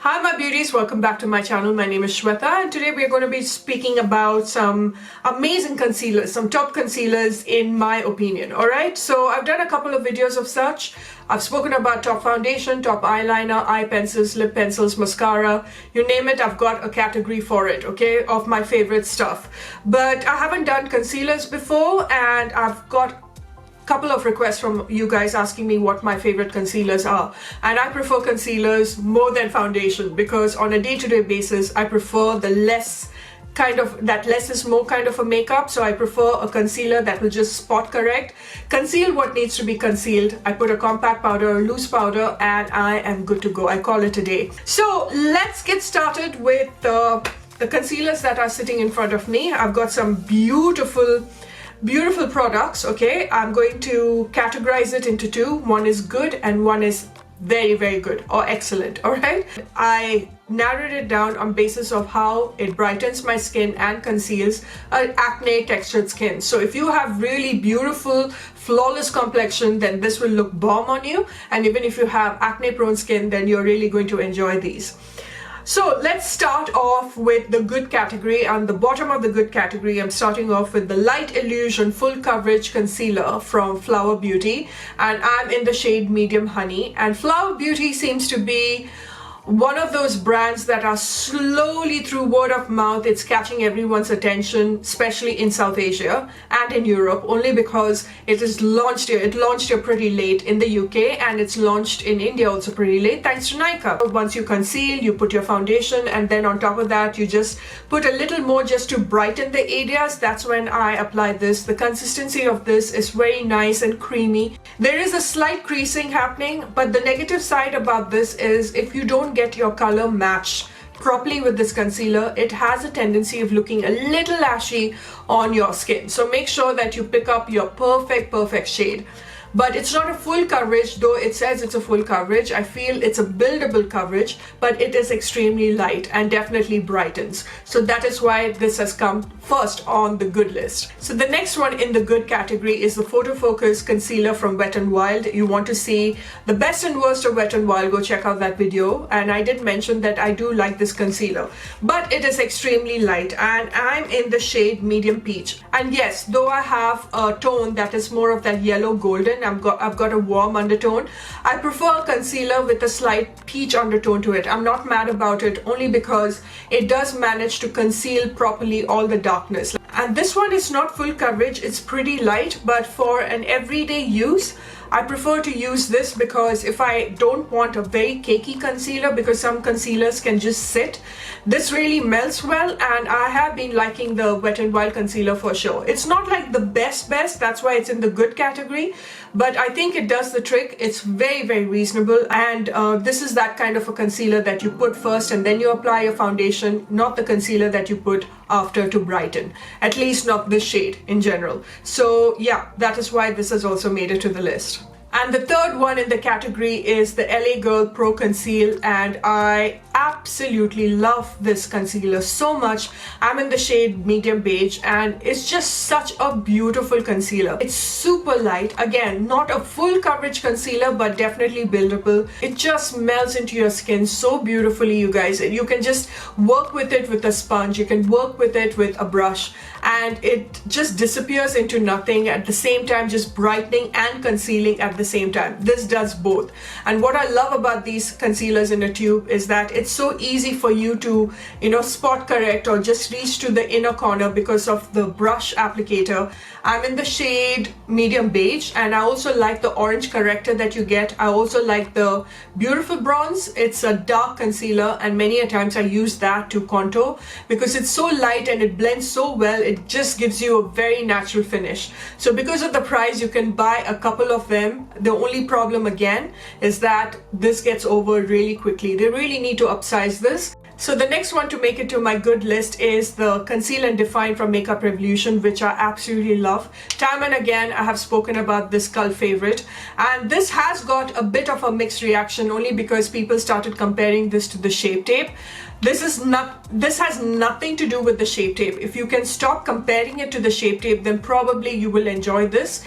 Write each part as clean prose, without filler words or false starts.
Hi my beauties, welcome back to my channel. My name is Shweta and today we are going to be speaking about some amazing concealers, some top concealers in my opinion. Alright, so I've done a couple of videos of such. I've spoken about top foundation, top eyeliner, eye pencils, lip pencils, mascara, you name it, I've got a category for it, okay, of my favorite stuff. But I haven't done concealers before and I've got couple of requests from you guys asking me what my favorite concealers are, and I prefer concealers more than foundation because on a day-to-day basis I prefer the less is more kind of a makeup. So I prefer a concealer that will just spot correct, conceal what needs to be concealed. I put a compact powder, a loose powder, and I am good to go. I call it a day. So let's get started with the concealers that are sitting in front of me. I've got some beautiful products. Okay, I'm going to categorize it into two. One is good and one is very good or excellent. All right, I narrowed it down on basis of how it brightens my skin and conceals acne textured skin. So if you have really beautiful flawless complexion, then this will look bomb on you, and even if you have acne prone skin, then you're really going to enjoy these. So let's start off with the good category. On the bottom of the good category, I'm starting off with the Light Illusion Full Coverage Concealer from Flower Beauty, and I'm in the shade Medium Honey. And Flower Beauty seems to be one of those brands that are slowly, through word of mouth, it's catching everyone's attention, especially in South Asia and in Europe, only because it is launched here. It launched here pretty late in the UK and it's launched in India also pretty late, thanks to Nykaa. Once you conceal, you put your foundation, and then on top of that you just put a little more just to brighten the areas. That's when I apply this. The consistency of this is very nice and creamy. There is a slight creasing happening, but the negative side about this is if you don't get your color matched properly with this concealer, it has a tendency of looking a little ashy on your skin. So make sure that you pick up your perfect shade. But it's not a full coverage, though it says it's a full coverage. I feel it's a buildable coverage, but it is extremely light and definitely brightens. So that is why this has come first on the good list. So the next one in the good category is the Photofocus Concealer from Wet n Wild. You want to see the best and worst of Wet n Wild, go check out that video. And I did mention that I do like this concealer, but it is extremely light and I'm in the shade Medium Peach. And yes, though I have a tone that is more of that yellow golden, I've got a warm undertone, I prefer a concealer with a slight peach undertone to it. I'm not mad about it, only because it does manage to conceal properly all the darkness. And this one is not full coverage, it's pretty light, but for an everyday use I prefer to use this, because if I don't want a very cakey concealer, because some concealers can just sit, this really melts well, and I have been liking the Wet n Wild concealer for sure. It's not like the best, that's why it's in the good category, but I think it does the trick. It's very reasonable, and this is that kind of a concealer that you put first and then you apply your foundation, not the concealer that you put after to brighten, at least not this shade in general. So yeah, that is why this has also made it to the list. And the third one in the category is the LA Girl Pro Conceal, and I absolutely love this concealer so much. I'm in the shade Medium Beige and it's just such a beautiful concealer. It's super light, again not a full coverage concealer, but definitely buildable. It just melts into your skin so beautifully, you guys. You can just work with it with a sponge, you can work with it with a brush, and it just disappears into nothing, at the same time just brightening and concealing at the same time. This does both. And what I love about these concealers in a tube is that it's so easy for you to, spot correct or just reach to the inner corner because of the brush applicator. I'm in the shade Medium Beige, and I also like the orange corrector that you get. I also like the Beautiful Bronze. It's a dark concealer, and many a times I use that to contour because it's so light and it blends so well. It just gives you a very natural finish. So because of the price, you can buy a couple of them. The only problem again is that this gets over really quickly. They really need to upsize this. So the next one to make it to my good list is the Conceal and Define from Makeup Revolution, which I absolutely love. Time and again I have spoken about this cult favorite, and this has got a bit of a mixed reaction only because people started comparing this to the Shape Tape. This has nothing to do with the Shape Tape. If you can stop comparing it to the Shape Tape, then probably you will enjoy this.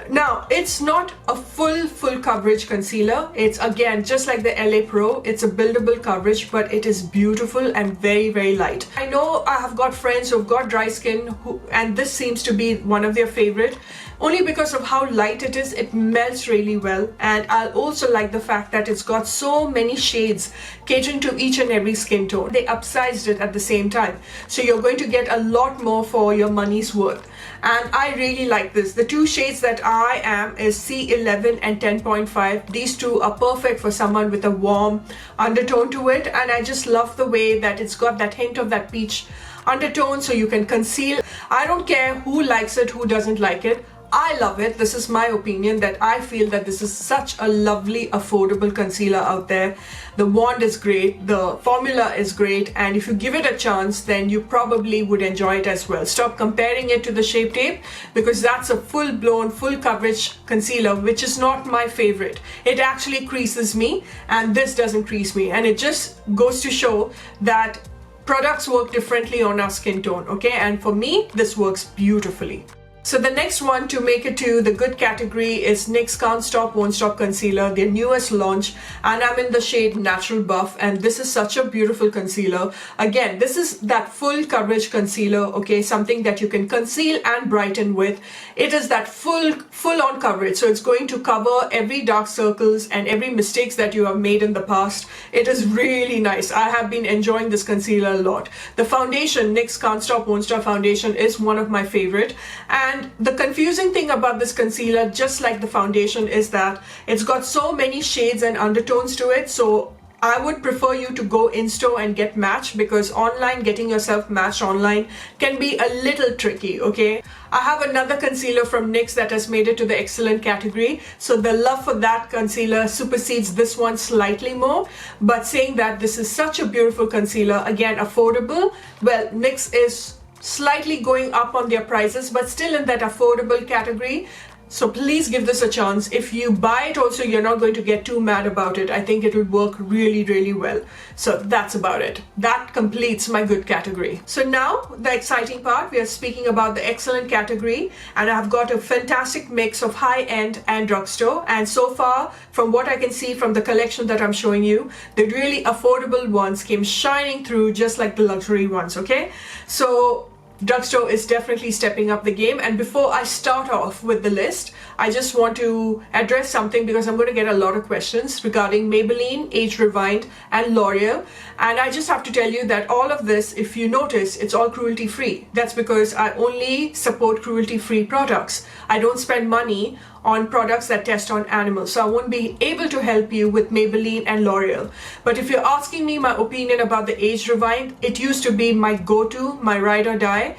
Now, it's not a full coverage concealer. It's again, just like the LA Pro, it's a buildable coverage, but it is beautiful and very light. I know I have got friends who've got dry skin and this seems to be one of their favorite. Only because of how light it is, it melts really well. And I also like the fact that it's got so many shades catering to each and every skin tone. They upsized it at the same time. So you're going to get a lot more for your money's worth. And I really like this. The two shades that I am is C11 and 10.5. These two are perfect for someone with a warm undertone to it. And I just love the way that it's got that hint of that peach undertone so you can conceal. I don't care who likes it, who doesn't like it. I love it. This is my opinion, that I feel that this is such a lovely, affordable concealer out there. The wand is great, the formula is great, and if you give it a chance, then you probably would enjoy it as well. Stop comparing it to the Shape Tape, because that's a full-blown, full coverage concealer, which is not my favorite. It actually creases me, and this doesn't crease me, and it just goes to show that products work differently on our skin tone, okay? And for me, this works beautifully. So the next one to make it to the good category is NYX Can't Stop Won't Stop Concealer, their newest launch, and I'm in the shade Natural Buff, and this is such a beautiful concealer. Again, this is that full coverage concealer, okay, something that you can conceal and brighten with. It is that full-on coverage, so it's going to cover every dark circles and every mistakes that you have made in the past. It is really nice. I have been enjoying this concealer a lot. The foundation, NYX Can't Stop Won't Stop foundation, is one of my favorite, and the confusing thing about this concealer, just like the foundation, is that it's got so many shades and undertones to it. So I would prefer you to go in store and get matched, because online, getting yourself matched online can be a little tricky, okay? I have another concealer from NYX that has made it to the excellent category. So the love for that concealer supersedes this one slightly more. But saying that, this is such a beautiful concealer, again, affordable. Well, NYX is slightly going up on their prices, but still in that affordable category. So please give this a chance. If you buy it also, you're not going to get too mad about it. I think it will work really well. So that's about it. That completes my good category. So now the exciting part, we are speaking about the excellent category, and I've got a fantastic mix of high-end and drugstore. And so far, from what I can see from the collection that I'm showing you, the really affordable ones came shining through just like the luxury ones, okay? So drugstore is definitely stepping up the game. And before I start off with the list, I just want to address something, because I'm going to get a lot of questions regarding Maybelline, Age Rewind and L'Oreal. And I just have to tell you that all of this, if you notice, it's all cruelty free. That's because I only support cruelty free products. I don't spend money on products that test on animals, so I won't be able to help you with Maybelline and L'Oreal. But if you're asking me my opinion about the Age Rewind, it used to be my go-to, my ride or die,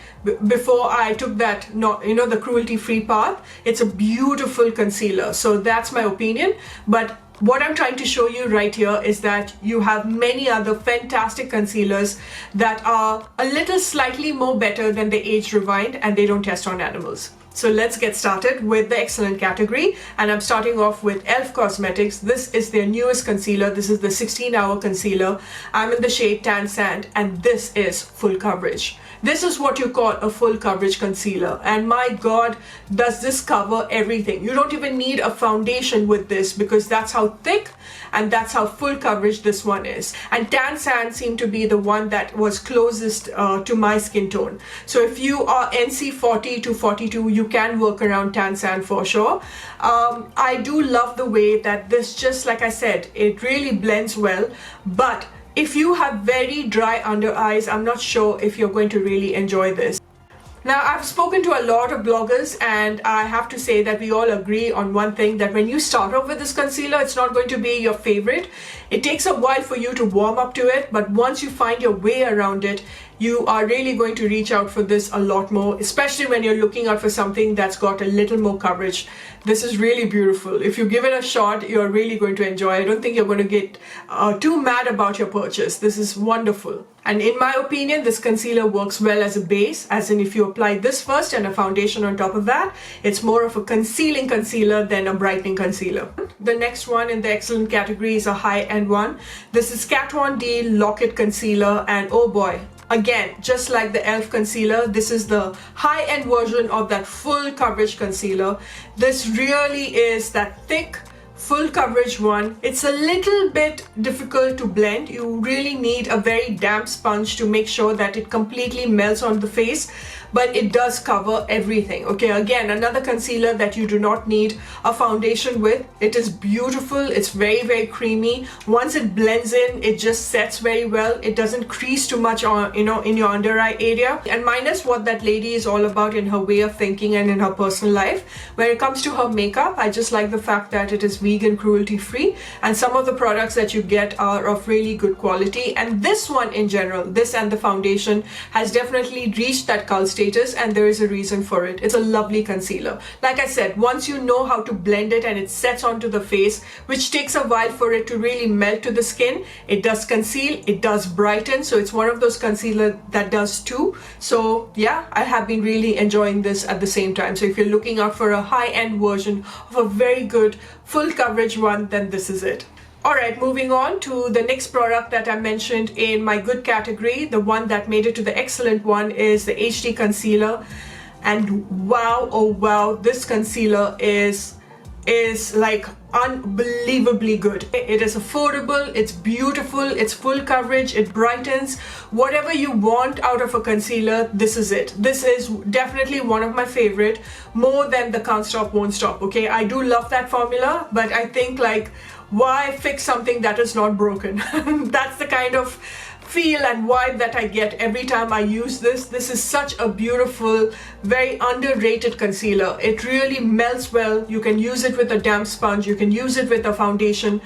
before I took that, the cruelty-free path. It's a beautiful concealer, so that's my opinion. But what I'm trying to show you right here is that you have many other fantastic concealers that are a little slightly more better than the Age Rewind, and they don't test on animals. So let's get started with the excellent category, and I'm starting off with E.L.F. Cosmetics. This is their newest concealer. This is the 16-hour concealer. I'm in the shade Tan Sand, and this is full coverage. This is what you call a full coverage concealer, and my god, does this cover everything. You don't even need a foundation with this, because that's how thick and that's how full coverage this one is. And Tan Sand seemed to be the one that was closest to my skin tone. So if you are NC 40 to 42, you can work around Tan Sand for sure. I do love the way that this, just like I said, it really blends well. But if you have very dry under eyes, I'm not sure if you're going to really enjoy this. Now, I've spoken to a lot of bloggers, and I have to say that we all agree on one thing, that when you start off with this concealer, it's not going to be your favorite. It takes a while for you to warm up to it, but once you find your way around it, you are really going to reach out for this a lot more, especially when you're looking out for something that's got a little more coverage. This is really beautiful. If you give it a shot, you're really going to enjoy. I don't think you're going to get too mad about your purchase. This is wonderful. And in my opinion, this concealer works well as a base, as in if you apply this first and a foundation on top of that, it's more of a concealing concealer than a brightening concealer. The next one in the excellent category is a high-end one. This is Kat Von D LOCKIT concealer, and oh boy, Again, just like the E.L.F concealer, this is the high-end version of that full coverage concealer. This really is that thick, full coverage one. It's a little bit difficult to blend. You really need a very damp sponge to make sure that it completely melts on the face, but it does cover everything. Okay, again, another concealer that you do not need a foundation with. It is beautiful. It's very, very creamy. Once it blends in, it just sets very well. It doesn't crease too much on, in your under eye area. And minus what that lady is all about in her way of thinking and in her personal life. When it comes to her makeup, I just like the fact that it is vegan, cruelty free, and some of the products that you get are of really good quality. And this one in general, this and the foundation, has definitely reached that cult status, and there is a reason for it. It's a lovely concealer. Like I said, once you know how to blend it and it sets onto the face, which takes a while for it to really melt to the skin, it does conceal, it does brighten. So it's one of those concealer that does two. So yeah, I have been really enjoying this at the same time. So if you're looking out for a high-end version of a very good full coverage one, then this is it. Alright, moving on to the next product that I mentioned in my good category. The one that made it to the excellent one is the HD concealer. And wow, oh wow, this concealer is like unbelievably good. It is affordable, it's beautiful, it's full coverage, it brightens. Whatever you want out of a concealer, this is it. This is definitely one of my favorite, more than the Can't Stop, Won't Stop. Okay, I do love that formula, but I think, like, why fix something that is not broken? That's the kind of feel and vibe that I get every time I use this. This is such a beautiful, very underrated concealer. It really melts well. You can use it with a damp sponge, you can use it with a foundation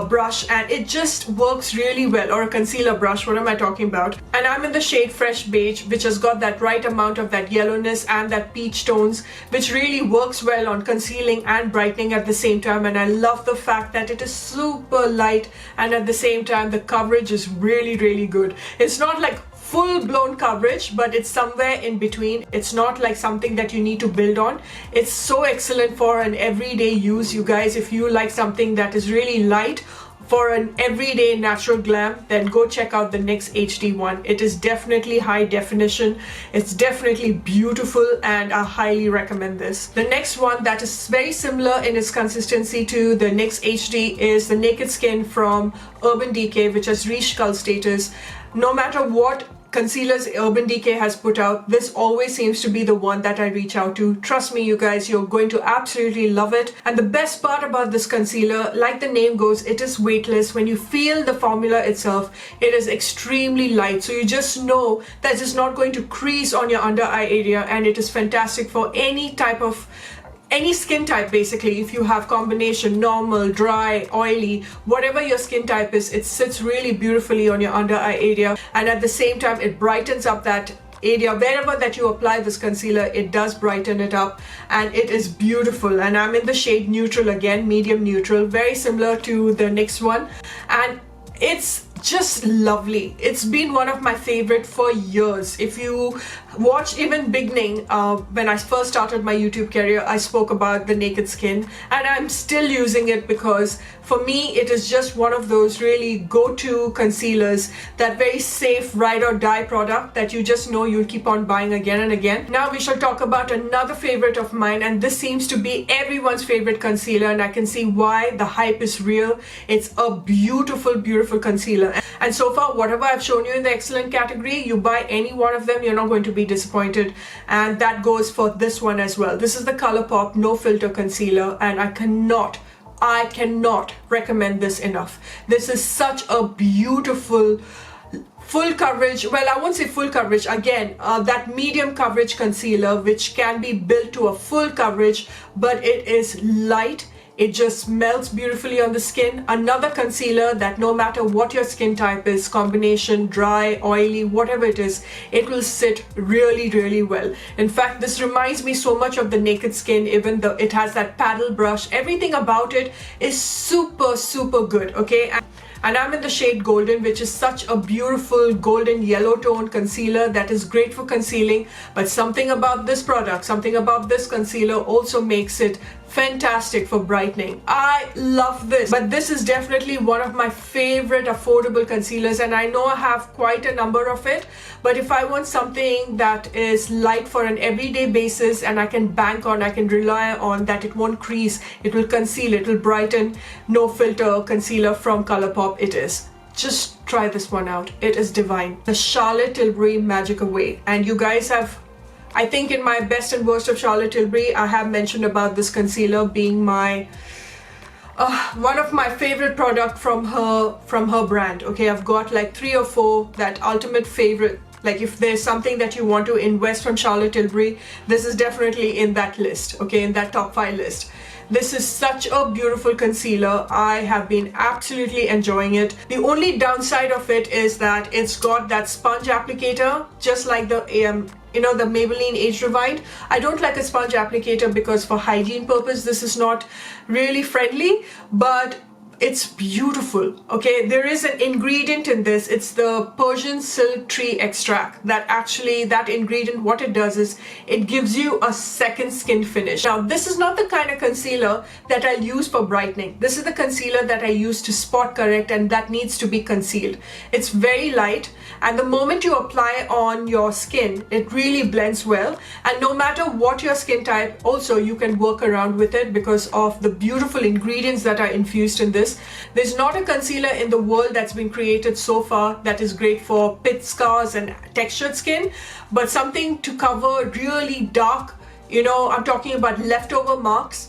brush, and it just works really well. Or a concealer brush, what am I talking about? And I'm in the shade Fresh Beige, which has got that right amount of that yellowness and that peach tones, which really works well on concealing and brightening at the same time. And I love the fact that it is super light, and at the same time the coverage is really, really good. It's not like full-blown coverage, but it's somewhere in between. It's not like something that you need to build on. It's so excellent for an everyday use, you guys. If you like something that is really light for an everyday natural glam, then go check out the NYX HD one. It is definitely high definition, it's definitely beautiful, and I highly recommend this. The next one that is very similar in its consistency to the NYX HD is the Naked Skin from Urban Decay, which has reached cult status. No matter what concealers Urban Decay has put out, this always seems to be the one that I reach out to. Trust me, you guys, you're going to absolutely love it. And the best part about this concealer, like the name goes, it is weightless. When you feel the formula itself, it is extremely light. So you just know that it's not going to crease on your under eye area, and it is fantastic for any type of any skin type. Basically, if you have combination normal, dry, oily, whatever your skin type is, it sits really beautifully on your under eye area, and at the same time it brightens up that area. Wherever that you apply this concealer, it does brighten it up, and it is beautiful. And I'm in the shade Neutral again, medium neutral, very similar to the next one, and it's just lovely. It's been one of my favorite for years. If you watch even beginning, when I first started my YouTube career, I spoke about the Naked Skin, and I'm still using it because for me it is just one of those really go-to concealers, that very safe ride or die product that you just know you'll keep on buying again and again. Now we shall talk about another favorite of mine, and this seems to be everyone's favorite concealer, and I can see why. The hype is real. It's a beautiful, beautiful concealer. And so far, whatever I've shown you in the excellent category, you buy any one of them, you're not going to be disappointed. And that goes for this one as well. This is the ColourPop No Filter Concealer, and I cannot recommend this enough. This is such a beautiful full coverage, well, I won't say full coverage, again, that medium coverage concealer, which can be built to a full coverage, but it is light. It just melts beautifully on the skin. Another concealer that no matter what your skin type is, combination, dry, oily, whatever it is, it will sit really, really well. In fact, this reminds me so much of the Naked Skin, even though it has that paddle brush. Everything about it is super, super good, okay? And I'm in the shade Golden, which is such a beautiful golden yellow tone concealer that is great for concealing. But something about this product, something about this concealer also makes it fantastic for brightening. I love this, but this is definitely one of my favorite affordable concealers, and I know I have quite a number of it, but if I want something that is light for an everyday basis and I can bank on, I can rely on that it won't crease, it will conceal, it will brighten, no filter concealer from ColourPop it is. Just try this one out. It is divine. The Charlotte Tilbury Magic Away. And you guys have, I think in my best and worst of Charlotte Tilbury, I have mentioned about this concealer being my one of my favorite product from her brand. Okay, I've got like 3 or 4 that ultimate favorite. Like if there's something that you want to invest from Charlotte Tilbury, this is definitely in that list, okay, in that top 5 list. This is such a beautiful concealer. I have been absolutely enjoying it. The only downside of it is that it's got that sponge applicator, just like the the Maybelline Age Rewind. I don't like a sponge applicator because for hygiene purpose, this is not really friendly, but it's beautiful. Okay, there is an ingredient in this. It's the Persian silk tree extract. That ingredient, what it does is it gives you a second skin finish. Now, this is not the kind of concealer that I use for brightening. This is the concealer that I use to spot correct, and that needs to be concealed. It's very light, and the moment you apply on your skin, it really blends well. And no matter what your skin type, also you can work around with it because of the beautiful ingredients that are infused in this. There's not a concealer in the world that's been created so far that is great for pit scars and textured skin, but something to cover really dark, I'm talking about leftover marks.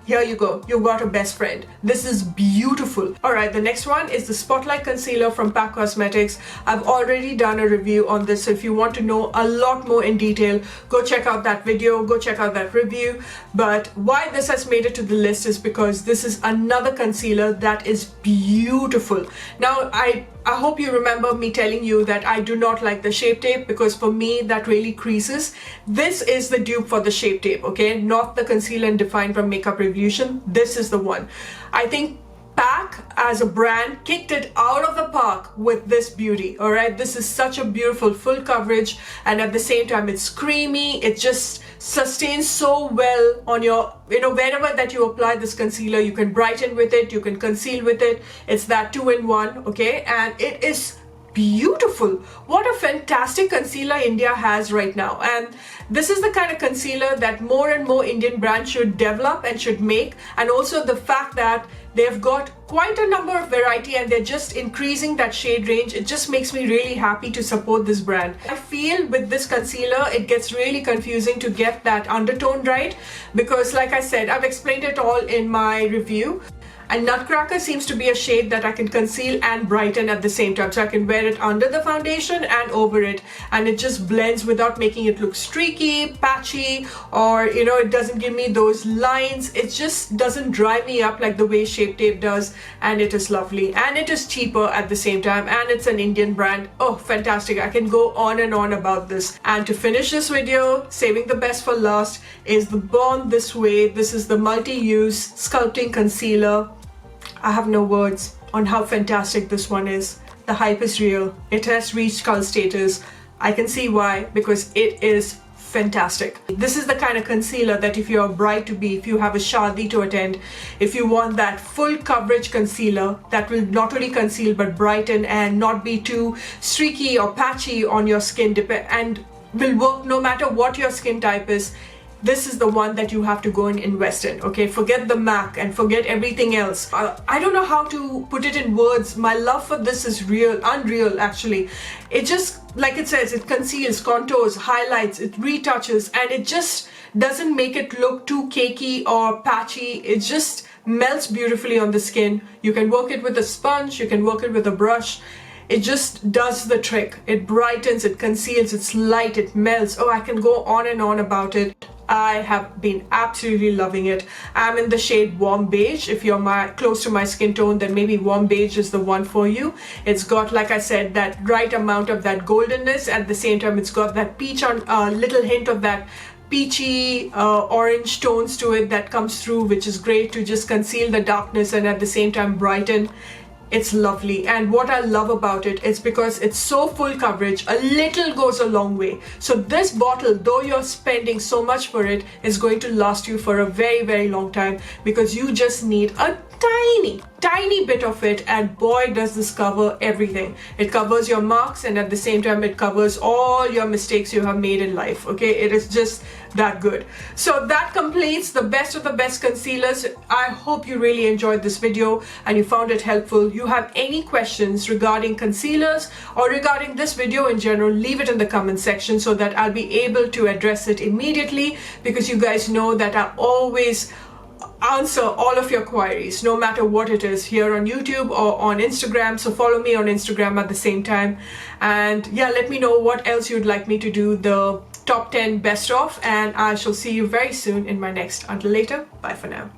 Here you go, you've got a best friend. This is beautiful. Alright, the next one is the Spotlight Concealer from PAC Cosmetics. I've already done a review on this, so if you want to know a lot more in detail, go check out that video, go check out that review. But why this has made it to the list is because this is another concealer that is beautiful. Now, I hope you remember me telling you that I do not like the Shape Tape because for me that really creases. This is the dupe for the Shape Tape, okay? Not the Conceal and Define from Makeup Revolution. This is the one. I think PAC as a brand kicked it out of the park with this beauty. All right, this is such a beautiful full coverage, and at the same time it's creamy. It just sustains so well on your, wherever that you apply this concealer, you can brighten with it, you can conceal with it. It's that 2-in-1, okay, and it is beautiful. What a fantastic concealer India has right now, and this is the kind of concealer that more and more Indian brands should develop and should make. And also the fact that they've got quite a number of variety and they're just increasing that shade range, it just makes me really happy to support this brand. I feel with this concealer it gets really confusing to get that undertone right because, like I said, I've explained it all in my review. And Nutcracker seems to be a shade that I can conceal and brighten at the same time. So I can wear it under the foundation and over it, and it just blends without making it look streaky, patchy, or it doesn't give me those lines. It just doesn't dry me up like the way Shape Tape does, and it is lovely. And it is cheaper at the same time, and it's an Indian brand. Oh, fantastic. I can go on and on about this. And to finish this video, saving the best for last, is the Born This Way. This is the multi-use sculpting concealer. I have no words on how fantastic this one is. The hype is real. It has reached cult status. I can see why, because it is fantastic. This is the kind of concealer that if you're a bride-to-be, if you have a shadi to attend, if you want that full coverage concealer that will not only conceal but brighten and not be too streaky or patchy on your skin and will work no matter what your skin type is, this is the one that you have to go and invest in, okay? Forget the MAC and forget everything else. I don't know how to put it in words. My love for this is unreal actually. It just, like it says, it conceals, contours, highlights, it retouches, and it just doesn't make it look too cakey or patchy. It just melts beautifully on the skin. You can work it with a sponge, you can work it with a brush. It just does the trick. It brightens, it conceals, it's light, it melts. Oh, I can go on and on about it. I have been absolutely loving it. I'm in the shade Warm Beige. If you're close to my skin tone, then maybe Warm Beige is the one for you. It's got, like I said, that right amount of that goldenness. At the same time, it's got that peach on little hint of that peachy orange tones to it that comes through, which is great to just conceal the darkness and at the same time brighten. it's lovely. And what I love about it is because it's so full coverage, a little goes a long way. So this bottle, though you're spending so much for it, is going to last you for a very, very long time, because you just need a tiny bit of it, and boy does this cover everything. It covers your marks, and at the same time it covers all your mistakes you have made in life. Okay, it is just that good. So that completes the best of the best concealers. I hope you really enjoyed this video and you found it helpful. You have any questions regarding concealers or regarding this video in general, leave it in the comment section so that I'll be able to address it immediately, because you guys know that I always answer all of your queries, no matter what it is, here on YouTube or on Instagram. So follow me on Instagram at the same time, and yeah, let me know what else you'd like me to do the top 10 best of, and I shall see you very soon in my next. Until later, bye for now.